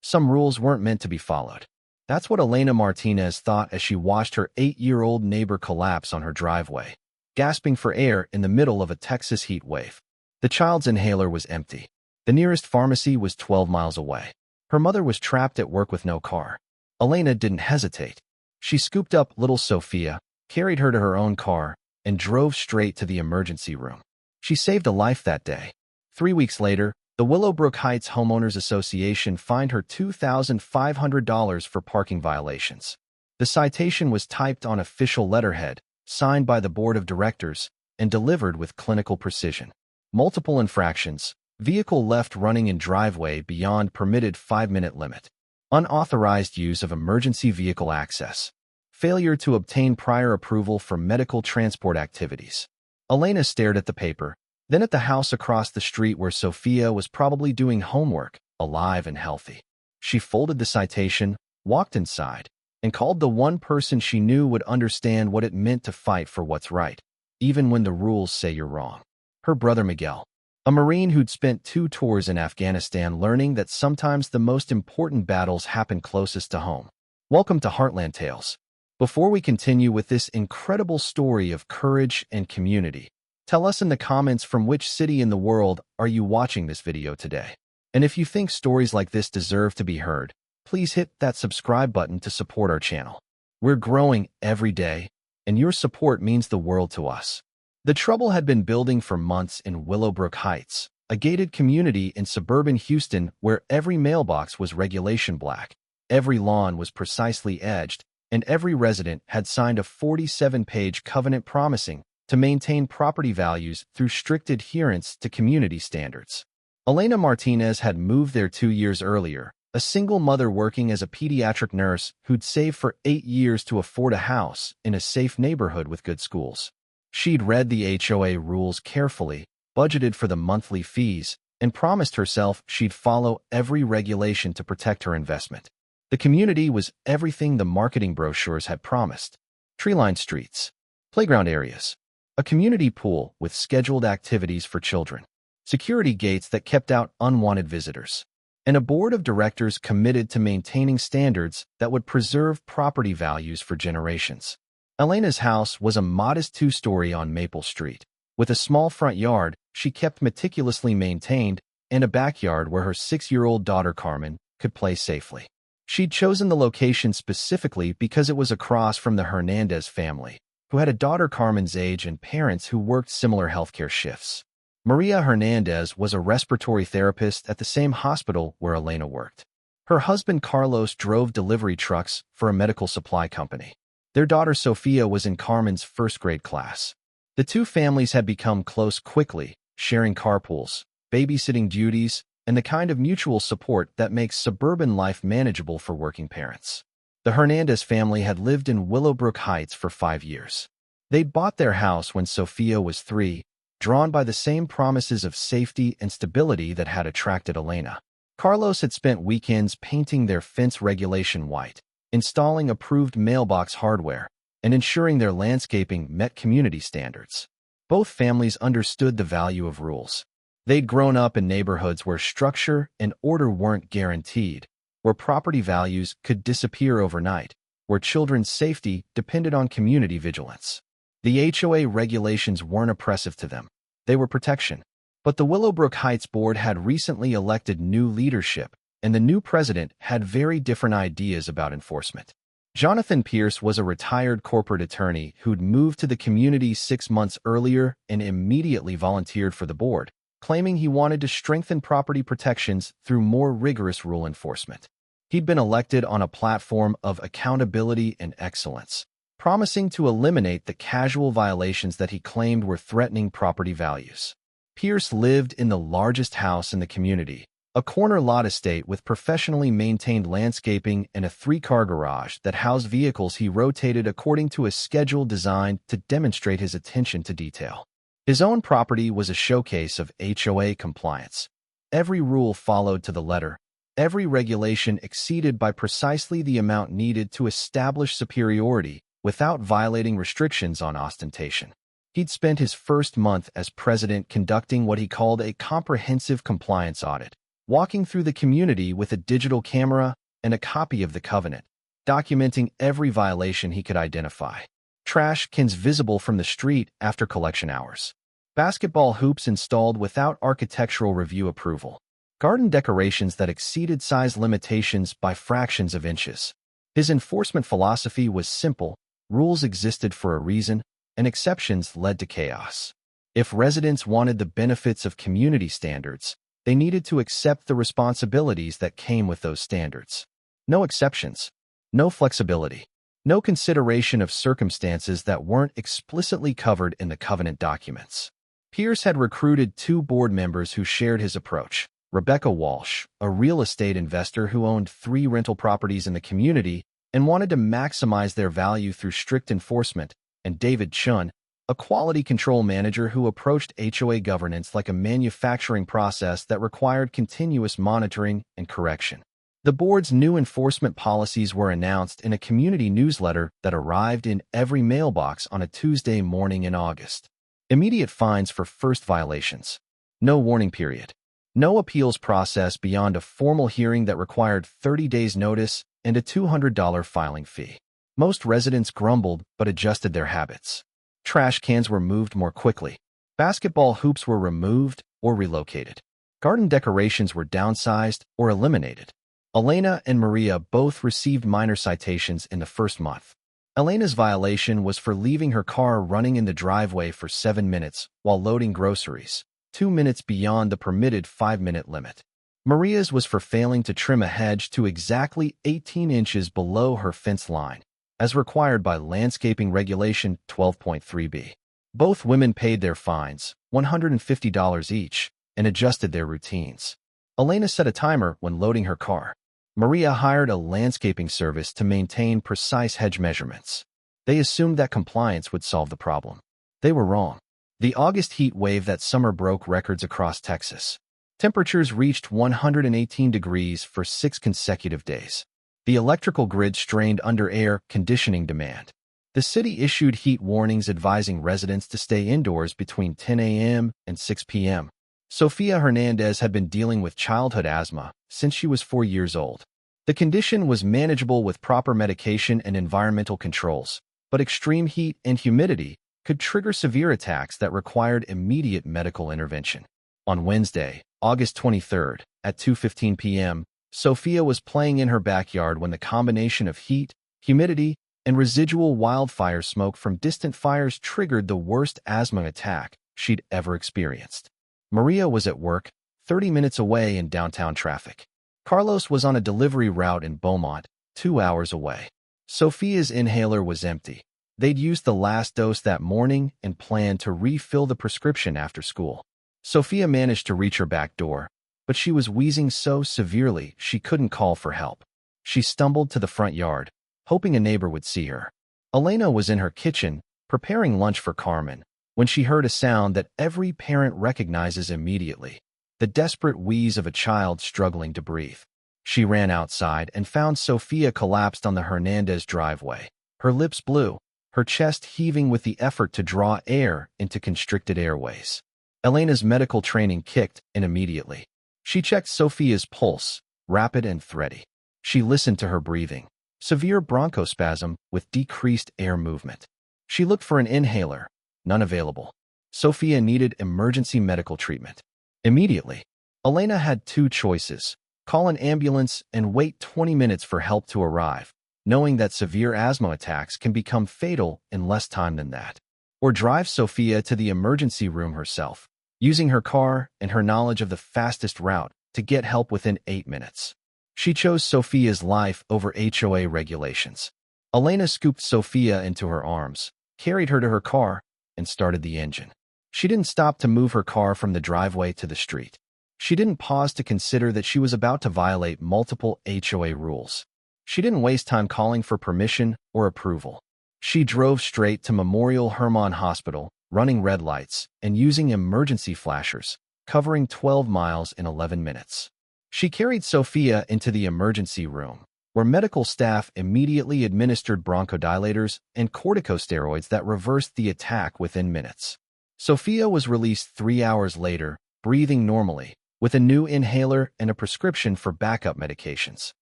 Some rules weren't meant to be followed. That's what Elena Martinez thought as she watched her 8-year-old neighbor collapse on her driveway, gasping for air in the middle of a Texas heat wave. The child's inhaler was empty. The nearest pharmacy was 12 miles away. Her mother was trapped at work with no car. Elena didn't hesitate. She scooped up little Sophia, carried her to her own car, and drove straight to the emergency room. She saved a life that day. 3 weeks later, the Willowbrook Heights Homeowners Association fined her $2,500 for parking violations. The citation was typed on official letterhead, signed by the board of directors, and delivered with clinical precision. Multiple infractions: vehicle left running in driveway beyond permitted 5-minute limit, unauthorized use of emergency vehicle access, failure to obtain prior approval for medical transport activities. Elena stared at the paper, then at the house across the street where Sophia was probably doing homework, alive and healthy. She folded the citation, walked inside, and called the one person she knew would understand what it meant to fight for what's right, even when the rules say you're wrong. Her brother Miguel, a Marine who'd spent 2 tours in Afghanistan learning that sometimes the most important battles happen closest to home. Welcome to Heartland Tales. Before we continue with this incredible story of courage and community, tell us in the comments from which city in the world are you watching this video today. And if you think stories like this deserve to be heard, please hit that subscribe button to support our channel. We're growing every day, and your support means the world to us. The trouble had been building for months in Willowbrook Heights, a gated community in suburban Houston where every mailbox was regulation black, every lawn was precisely edged, and every resident had signed a 47-page covenant promising to maintain property values through strict adherence to community standards. Elena Martinez had moved there 2 years earlier, a single mother working as a pediatric nurse who'd saved for 8 years to afford a house in a safe neighborhood with good schools. She'd read the HOA rules carefully, budgeted for the monthly fees, and promised herself she'd follow every regulation to protect her investment. The community was everything the marketing brochures had promised: tree-lined streets, playground areas, a community pool with scheduled activities for children, security gates that kept out unwanted visitors, and a board of directors committed to maintaining standards that would preserve property values for generations. Elena's house was a modest 2-story on Maple Street. With a small front yard she kept meticulously maintained and a backyard where her 6-year-old daughter Carmen could play safely. She'd chosen the location specifically because it was across from the Hernandez family, who had a daughter Carmen's age and parents who worked similar healthcare shifts. Maria Hernandez was a respiratory therapist at the same hospital where Elena worked. Her husband Carlos drove delivery trucks for a medical supply company. Their daughter Sophia was in Carmen's first-grade class. The two families had become close quickly, sharing carpools, babysitting duties, and the kind of mutual support that makes suburban life manageable for working parents. The Hernandez family had lived in Willowbrook Heights for 5 years. They'd bought their house when Sophia was 3, drawn by the same promises of safety and stability that had attracted Elena. Carlos had spent weekends painting their fence regulation white, installing approved mailbox hardware, and ensuring their landscaping met community standards. Both families understood the value of rules. They'd grown up in neighborhoods where structure and order weren't guaranteed, where property values could disappear overnight, where children's safety depended on community vigilance. The HOA regulations weren't oppressive to them. They were protection. But the Willowbrook Heights Board had recently elected new leadership, and the new president had very different ideas about enforcement. Jonathan Pierce was a retired corporate attorney who'd moved to the community 6 months earlier and immediately volunteered for the board, claiming he wanted to strengthen property protections through more rigorous rule enforcement. He'd been elected on a platform of accountability and excellence, promising to eliminate the casual violations that he claimed were threatening property values. Pierce lived in the largest house in the community, a corner lot estate with professionally maintained landscaping and a 3-car garage that housed vehicles he rotated according to a schedule designed to demonstrate his attention to detail. His own property was a showcase of HOA compliance. Every rule followed to the letter, every regulation exceeded by precisely the amount needed to establish superiority without violating restrictions on ostentation. He'd spent his first month as president conducting what he called a comprehensive compliance audit, walking through the community with a digital camera and a copy of the covenant, documenting every violation he could identify. Trash cans visible from the street after collection hours. Basketball hoops installed without architectural review approval. Garden decorations that exceeded size limitations by fractions of inches. His enforcement philosophy was simple: rules existed for a reason, and exceptions led to chaos. If residents wanted the benefits of community standards, they needed to accept the responsibilities that came with those standards. No exceptions, no flexibility, no consideration of circumstances that weren't explicitly covered in the covenant documents. Pierce had recruited 2 board members who shared his approach: Rebecca Walsh, a real estate investor who owned 3 rental properties in the community and wanted to maximize their value through strict enforcement, and David Chun, a quality control manager who approached HOA governance like a manufacturing process that required continuous monitoring and correction. The board's new enforcement policies were announced in a community newsletter that arrived in every mailbox on a Tuesday morning in August. Immediate fines for first violations. No warning period. No appeals process beyond a formal hearing that required 30 days' notice and a $200 filing fee. Most residents grumbled but adjusted their habits. Trash cans were moved more quickly. Basketball hoops were removed or relocated. Garden decorations were downsized or eliminated. Elena and Maria both received minor citations in the first month. Elena's violation was for leaving her car running in the driveway for 7 minutes while loading groceries, 2 minutes beyond the permitted 5-minute limit. Maria's was for failing to trim a hedge to exactly 18 inches below her fence line, as required by Landscaping Regulation 12.3b. Both women paid their fines, $150 each, and adjusted their routines. Elena set a timer when loading her car. Maria hired a landscaping service to maintain precise hedge measurements. They assumed that compliance would solve the problem. They were wrong. The August heat wave that summer broke records across Texas. Temperatures reached 118 degrees for 6 consecutive days. The electrical grid strained under air conditioning demand. The city issued heat warnings advising residents to stay indoors between 10 a.m. and 6 p.m. Sofia Hernandez had been dealing with childhood asthma since she was 4 years old. The condition was manageable with proper medication and environmental controls, but extreme heat and humidity could trigger severe attacks that required immediate medical intervention. On Wednesday, August 23rd, at 2:15 p.m., Sofia was playing in her backyard when the combination of heat, humidity, and residual wildfire smoke from distant fires triggered the worst asthma attack she'd ever experienced. Maria was at work, 30 minutes away in downtown traffic. Carlos was on a delivery route in Beaumont, 2 hours away. Sofia's inhaler was empty. They'd used the last dose that morning and planned to refill the prescription after school. Sofia managed to reach her back door, but she was wheezing so severely she couldn't call for help. She stumbled to the front yard, hoping a neighbor would see her. Elena was in her kitchen, preparing lunch for Carmen, when she heard a sound that every parent recognizes immediately: the desperate wheeze of a child struggling to breathe. She ran outside and found Sofia collapsed on the Hernandez driveway, her lips blue, her chest heaving with the effort to draw air into constricted airways. Elena's medical training kicked in immediately. She checked Sofia's pulse, rapid and thready. She listened to her breathing, severe bronchospasm with decreased air movement. She looked for an inhaler, none available. Sofia needed emergency medical treatment. Immediately, Elena had 2 choices: call an ambulance and wait 20 minutes for help to arrive, knowing that severe asthma attacks can become fatal in less time than that, or drive Sofia to the emergency room herself, using her car and her knowledge of the fastest route to get help within 8 minutes. She chose Sofia's life over HOA regulations. Elena scooped Sofia into her arms, carried her to her car, and started the engine. She didn't stop to move her car from the driveway to the street. She didn't pause to consider that she was about to violate multiple HOA rules. She didn't waste time calling for permission or approval. She drove straight to Memorial Hermann Hospital, running red lights and using emergency flashers, covering 12 miles in 11 minutes. She carried Sofia into the emergency room, where medical staff immediately administered bronchodilators and corticosteroids that reversed the attack within minutes. Sofia was released 3 hours later, breathing normally, with a new inhaler and a prescription for backup medications.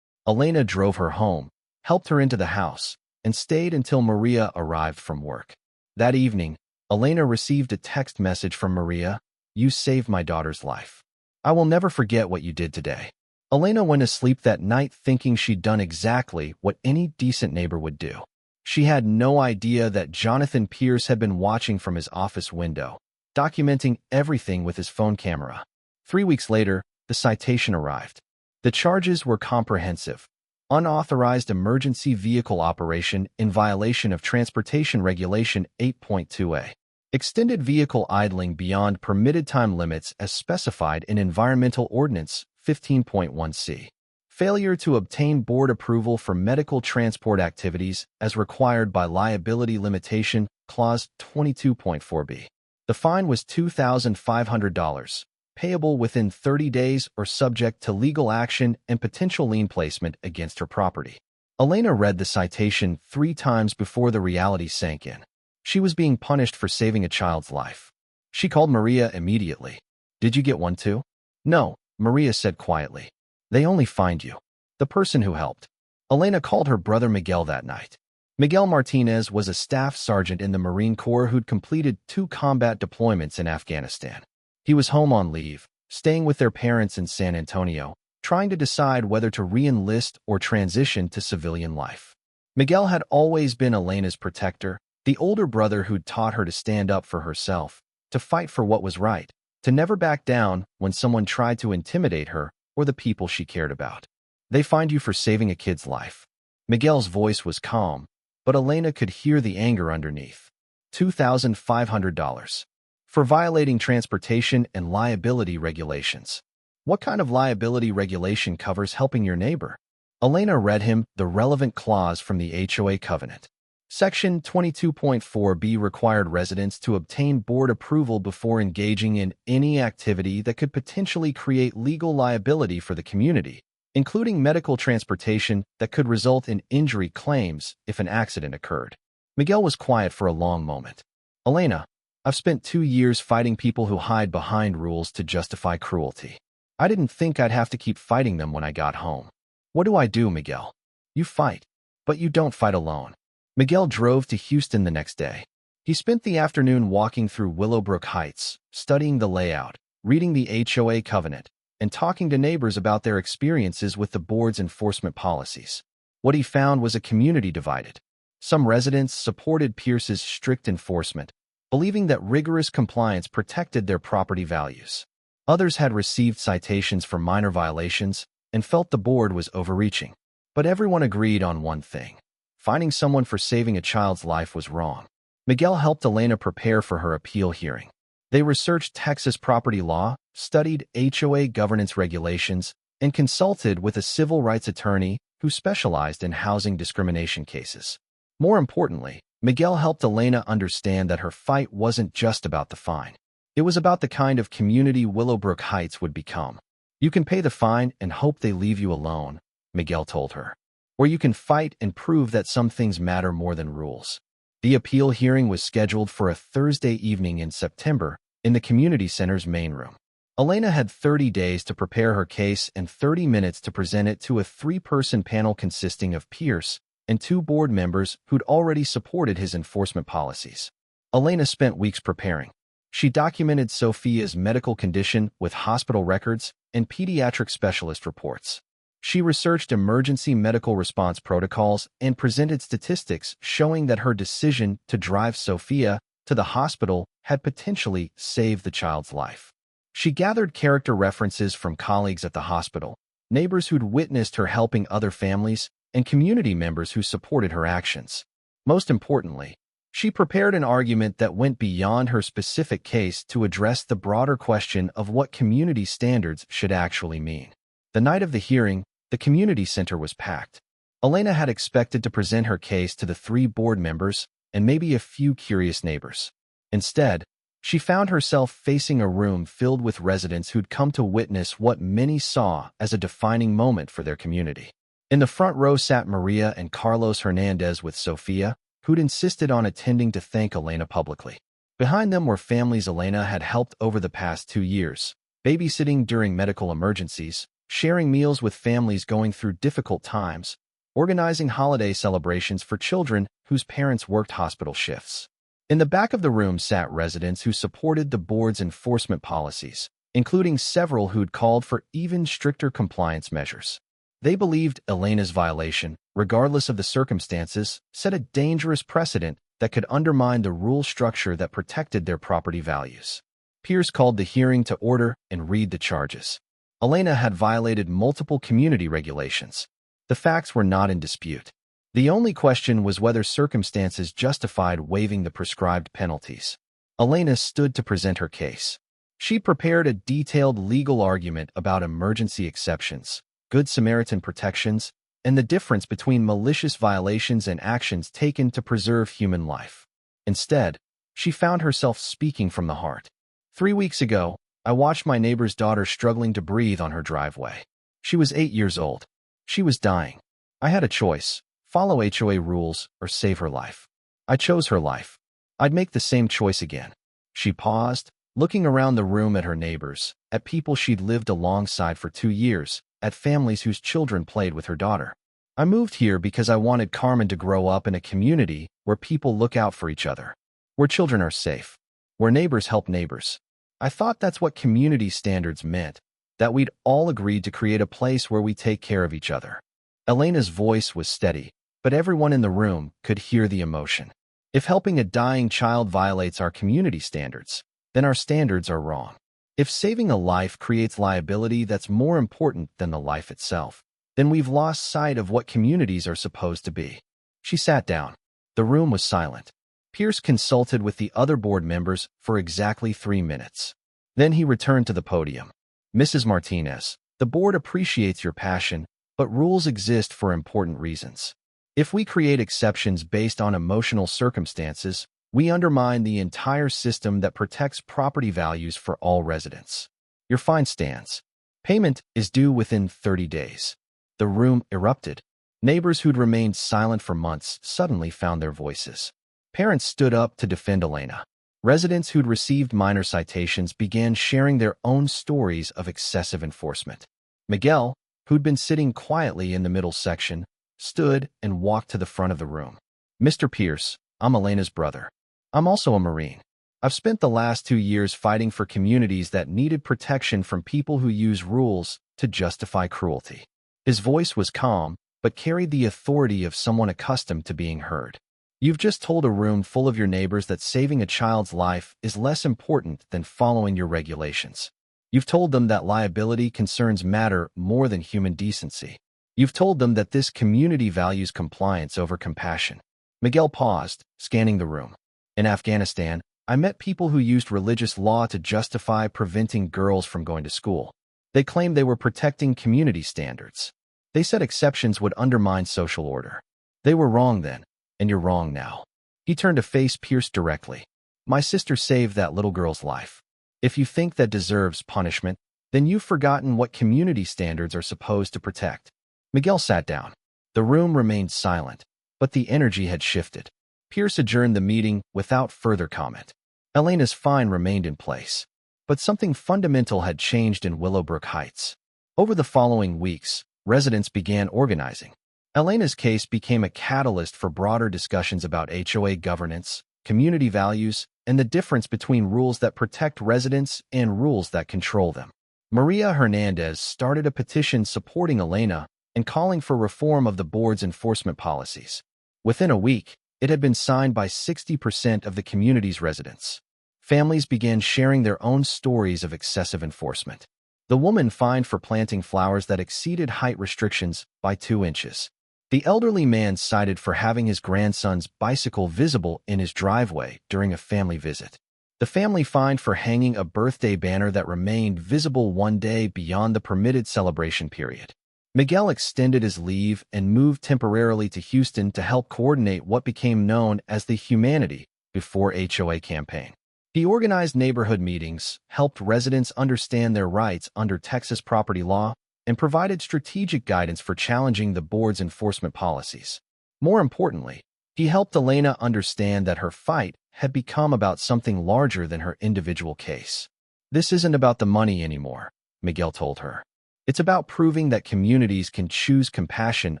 Elena drove her home, helped her into the house, and stayed until Maria arrived from work. That evening, Elena received a text message from Maria. "You saved my daughter's life. I will never forget what you did today." Elena went to sleep that night thinking she'd done exactly what any decent neighbor would do. She had no idea that Jonathan Pierce had been watching from his office window, documenting everything with his phone camera. 3 weeks later, the citation arrived. The charges were comprehensive: unauthorized emergency vehicle operation in violation of Transportation Regulation 8.2a, extended vehicle idling beyond permitted time limits as specified in Environmental Ordinance 15.1c, failure to obtain board approval for medical transport activities as required by Liability Limitation Clause 22.4b. The fine was $2,500, payable within 30 days or subject to legal action and potential lien placement against her property. Elena read the citation 3 times before the reality sank in. She was being punished for saving a child's life. She called Maria immediately. "Did you get one too?" "No," Maria said quietly. "They only fined you, the person who helped." Elena called her brother Miguel that night. Miguel Martinez was a staff sergeant in the Marine Corps who'd completed 2 combat deployments in Afghanistan. He was home on leave, staying with their parents in San Antonio, trying to decide whether to re-enlist or transition to civilian life. Miguel had always been Elena's protector, the older brother who'd taught her to stand up for herself, to fight for what was right, to never back down when someone tried to intimidate her or the people she cared about. "They fined you for saving a kid's life." Miguel's voice was calm, but Elena could hear the anger underneath. $2,500. For violating transportation and liability regulations. What kind of liability regulation covers helping your neighbor? Elena read him the relevant clause from the HOA covenant. Section 22.4b required residents to obtain board approval before engaging in any activity that could potentially create legal liability for the community, including medical transportation that could result in injury claims if an accident occurred. Miguel was quiet for a long moment. "Elena, I've spent 2 years fighting people who hide behind rules to justify cruelty. I didn't think I'd have to keep fighting them when I got home." "What do I do, Miguel?" "You fight, but you don't fight alone." Miguel drove to Houston the next day. He spent the afternoon walking through Willowbrook Heights, studying the layout, reading the HOA covenant, and talking to neighbors about their experiences with the board's enforcement policies. What he found was a community divided. Some residents supported Pierce's strict enforcement, believing that rigorous compliance protected their property values. Others had received citations for minor violations and felt the board was overreaching. But everyone agreed on one thing: finding someone for saving a child's life was wrong. Miguel helped Elena prepare for her appeal hearing. They researched Texas property law, studied HOA governance regulations, and consulted with a civil rights attorney who specialized in housing discrimination cases. More importantly, Miguel helped Elena understand that her fight wasn't just about the fine. It was about the kind of community Willowbrook Heights would become. "You can pay the fine and hope they leave you alone," Miguel told her. "Or you can fight and prove that some things matter more than rules." The appeal hearing was scheduled for a Thursday evening in September in the community center's main room. Elena had 30 days to prepare her case and 30 minutes to present it to a 3-person panel consisting of Pierce and 2 board members who'd already supported his enforcement policies. Elena spent weeks preparing. She documented Sophia's medical condition with hospital records and pediatric specialist reports. She researched emergency medical response protocols and presented statistics showing that her decision to drive Sophia to the hospital had potentially saved the child's life. She gathered character references from colleagues at the hospital, neighbors who'd witnessed her helping other families, and community members who supported her actions. Most importantly, she prepared an argument that went beyond her specific case to address the broader question of what community standards should actually mean. The night of the hearing, the community center was packed. Elena had expected to present her case to the 3 board members and maybe a few curious neighbors. Instead, she found herself facing a room filled with residents who'd come to witness what many saw as a defining moment for their community. In the front row sat Maria and Carlos Hernandez with Sophia, who'd insisted on attending to thank Elena publicly. Behind them were families Elena had helped over the past 2 years, babysitting during medical emergencies, sharing meals with families going through difficult times, organizing holiday celebrations for children whose parents worked hospital shifts. In the back of the room sat residents who supported the board's enforcement policies, including several who'd called for even stricter compliance measures. They believed Elena's violation, regardless of the circumstances, set a dangerous precedent that could undermine the rule structure that protected their property values. Peers called the hearing to order and read the charges. Elena had violated multiple community regulations. The facts were not in dispute. The only question was whether circumstances justified waiving the prescribed penalties. Elena stood to present her case. She prepared a detailed legal argument about emergency exceptions, Good Samaritan protections, and the difference between malicious violations and actions taken to preserve human life. Instead, she found herself speaking from the heart. 3 weeks ago, I watched my neighbor's daughter struggling to breathe on her driveway. She was 8 years old. She was dying. I had a choice: follow HOA rules or save her life. I chose her life. I'd make the same choice again. She paused, looking around the room at her neighbors, at people she'd lived alongside for 2 years, at families whose children played with her daughter. I moved here because I wanted Carmen to grow up in a community where people look out for each other, where children are safe, where neighbors help neighbors. I thought that's what community standards meant, that we'd all agreed to create a place where we take care of each other. Elena's voice was steady, but everyone in the room could hear the emotion. If helping a dying child violates our community standards, then our standards are wrong. If saving a life creates liability that's more important than the life itself, then we've lost sight of what communities are supposed to be. She sat down. The room was silent. Pierce consulted with the other board members for exactly 3 minutes. Then he returned to the podium. Mrs. Martinez, the board appreciates your passion, but rules exist for important reasons. If we create exceptions based on emotional circumstances, we undermine the entire system that protects property values for all residents. Your fine stands. Payment is due within 30 days. The room erupted. Neighbors who'd remained silent for months suddenly found their voices. Parents stood up to defend Elena. Residents who'd received minor citations began sharing their own stories of excessive enforcement. Miguel, who'd been sitting quietly in the middle section, stood and walked to the front of the room. Mr. Pierce, I'm Elena's brother. I'm also a Marine. I've spent the last 2 years fighting for communities that needed protection from people who use rules to justify cruelty. His voice was calm, but carried the authority of someone accustomed to being heard. You've just told a room full of your neighbors that saving a child's life is less important than following your regulations. You've told them that liability concerns matter more than human decency. You've told them that this community values compliance over compassion. Miguel paused, scanning the room. In Afghanistan, I met people who used religious law to justify preventing girls from going to school. They claimed they were protecting community standards. They said exceptions would undermine social order. They were wrong then, and you're wrong now. He turned to face Pierce directly. My sister saved that little girl's life. If you think that deserves punishment, then you've forgotten what community standards are supposed to protect. Miguel sat down. The room remained silent, but the energy had shifted. Pierce adjourned the meeting without further comment. Elena's fine remained in place, but something fundamental had changed in Willowbrook Heights. Over the following weeks, residents began organizing. Elena's case became a catalyst for broader discussions about HOA governance, community values, and the difference between rules that protect residents and rules that control them. Maria Hernandez started a petition supporting Elena and calling for reform of the board's enforcement policies. Within a week, it had been signed by 60% of the community's residents. Families began sharing their own stories of excessive enforcement. The woman fined for planting flowers that exceeded height restrictions by 2 inches. The elderly man cited for having his grandson's bicycle visible in his driveway during a family visit. The family fined for hanging a birthday banner that remained visible 1 day beyond the permitted celebration period. Miguel extended his leave and moved temporarily to Houston to help coordinate what became known as the Humanity Before HOA campaign. He organized neighborhood meetings, helped residents understand their rights under Texas property law, and provided strategic guidance for challenging the board's enforcement policies. More importantly, he helped Elena understand that her fight had become about something larger than her individual case. "This isn't about the money anymore," Miguel told her. "It's about proving that communities can choose compassion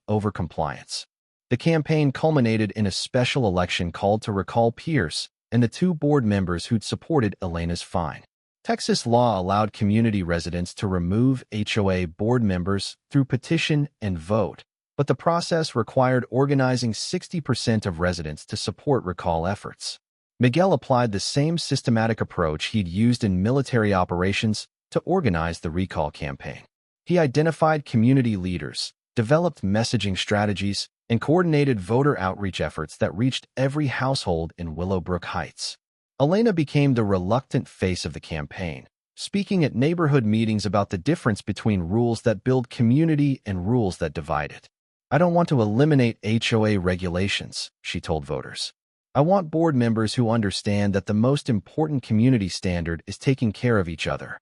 over compliance." The campaign culminated in a special election called to recall Pierce and the two board members who'd supported Elena's fine. Texas law allowed community residents to remove HOA board members through petition and vote, but the process required organizing 60% of residents to support recall efforts. Miguel applied the same systematic approach he'd used in military operations to organize the recall campaign. He identified community leaders, developed messaging strategies, and coordinated voter outreach efforts that reached every household in Willowbrook Heights. Elena became the reluctant face of the campaign, speaking at neighborhood meetings about the difference between rules that build community and rules that divide it. "I don't want to eliminate HOA regulations," she told voters. "I want board members who understand that the most important community standard is taking care of each other."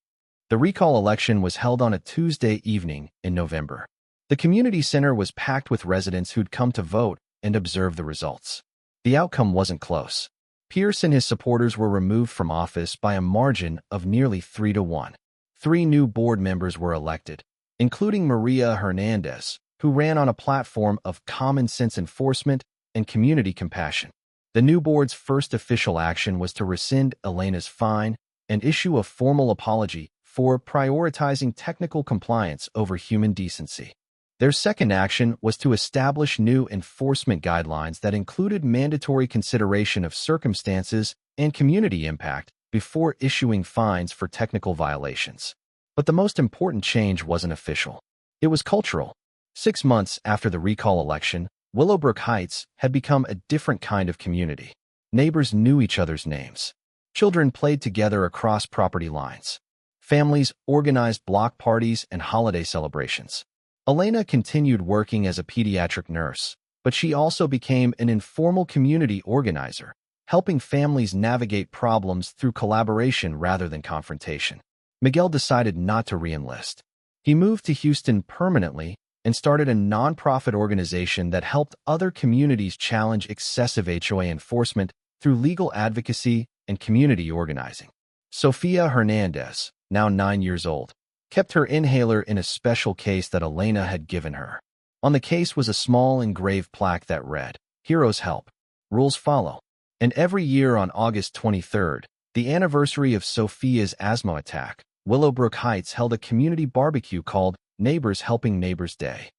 The recall election was held on a Tuesday evening in November. The community center was packed with residents who'd come to vote and observe the results. The outcome wasn't close. Pierce and his supporters were removed from office by a margin of nearly 3-1. 3 new board members were elected, including Maria Hernandez, who ran on a platform of common sense enforcement and community compassion. The new board's first official action was to rescind Elena's fine and issue a formal apology for prioritizing technical compliance over human decency. Their second action was to establish new enforcement guidelines that included mandatory consideration of circumstances and community impact before issuing fines for technical violations. But the most important change wasn't official. It was cultural. 6 months after the recall election, Willowbrook Heights had become a different kind of community. Neighbors knew each other's names. Children played together across property lines. Families organized block parties and holiday celebrations. Elena continued working as a pediatric nurse, but she also became an informal community organizer, helping families navigate problems through collaboration rather than confrontation. Miguel decided not to re-enlist. He moved to Houston permanently and started a nonprofit organization that helped other communities challenge excessive HOA enforcement through legal advocacy and community organizing. Sofia Hernandez, now 9 years old, kept her inhaler in a special case that Elena had given her. On the case was a small engraved plaque that read, "Heroes help, rules follow." And every year on August 23rd, the anniversary of Sofia's asthma attack, Willowbrook Heights held a community barbecue called Neighbors Helping Neighbors Day.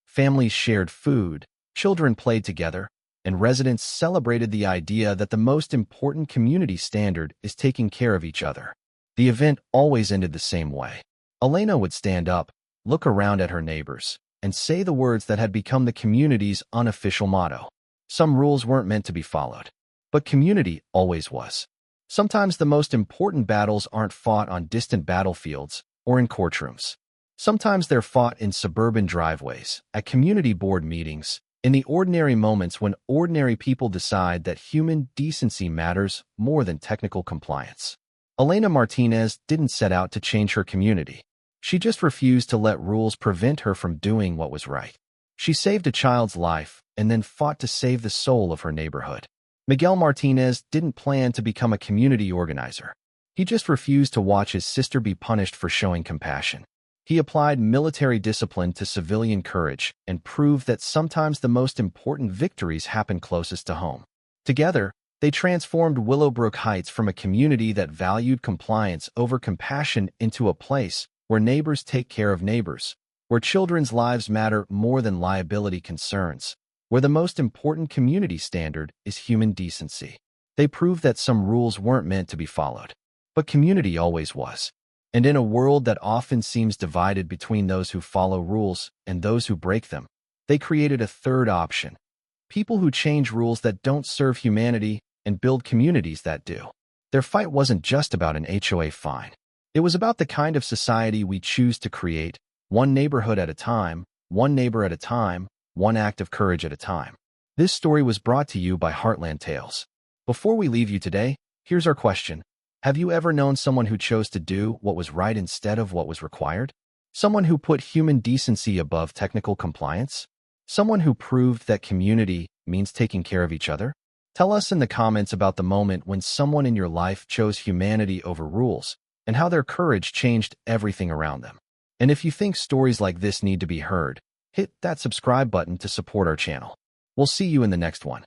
Families shared food, children played together, and residents celebrated the idea that the most important community standard is taking care of each other. The event always ended the same way. Elena would stand up, look around at her neighbors, and say the words that had become the community's unofficial motto. Some rules weren't meant to be followed, but community always was. Sometimes the most important battles aren't fought on distant battlefields or in courtrooms. Sometimes they're fought in suburban driveways, at community board meetings, in the ordinary moments when ordinary people decide that human decency matters more than technical compliance. Elena Martinez didn't set out to change her community. She just refused to let rules prevent her from doing what was right. She saved a child's life and then fought to save the soul of her neighborhood. Miguel Martinez didn't plan to become a community organizer. He just refused to watch his sister be punished for showing compassion. He applied military discipline to civilian courage and proved that sometimes the most important victories happen closest to home. Together, they transformed Willowbrook Heights from a community that valued compliance over compassion into a place where neighbors take care of neighbors, where children's lives matter more than liability concerns, where the most important community standard is human decency. They proved that some rules weren't meant to be followed, but community always was. And in a world that often seems divided between those who follow rules and those who break them, they created a third option: people who change rules that don't serve humanity and build communities that do. Their fight wasn't just about an HOA fine. It was about the kind of society we choose to create, one neighborhood at a time, one neighbor at a time, one act of courage at a time. This story was brought to you by Heartland Tales. Before we leave you today, here's our question. Have you ever known someone who chose to do what was right instead of what was required? Someone who put human decency above technical compliance? Someone who proved that community means taking care of each other? Tell us in the comments about the moment when someone in your life chose humanity over rules and how their courage changed everything around them. And if you think stories like this need to be heard, hit that subscribe button to support our channel. We'll see you in the next one.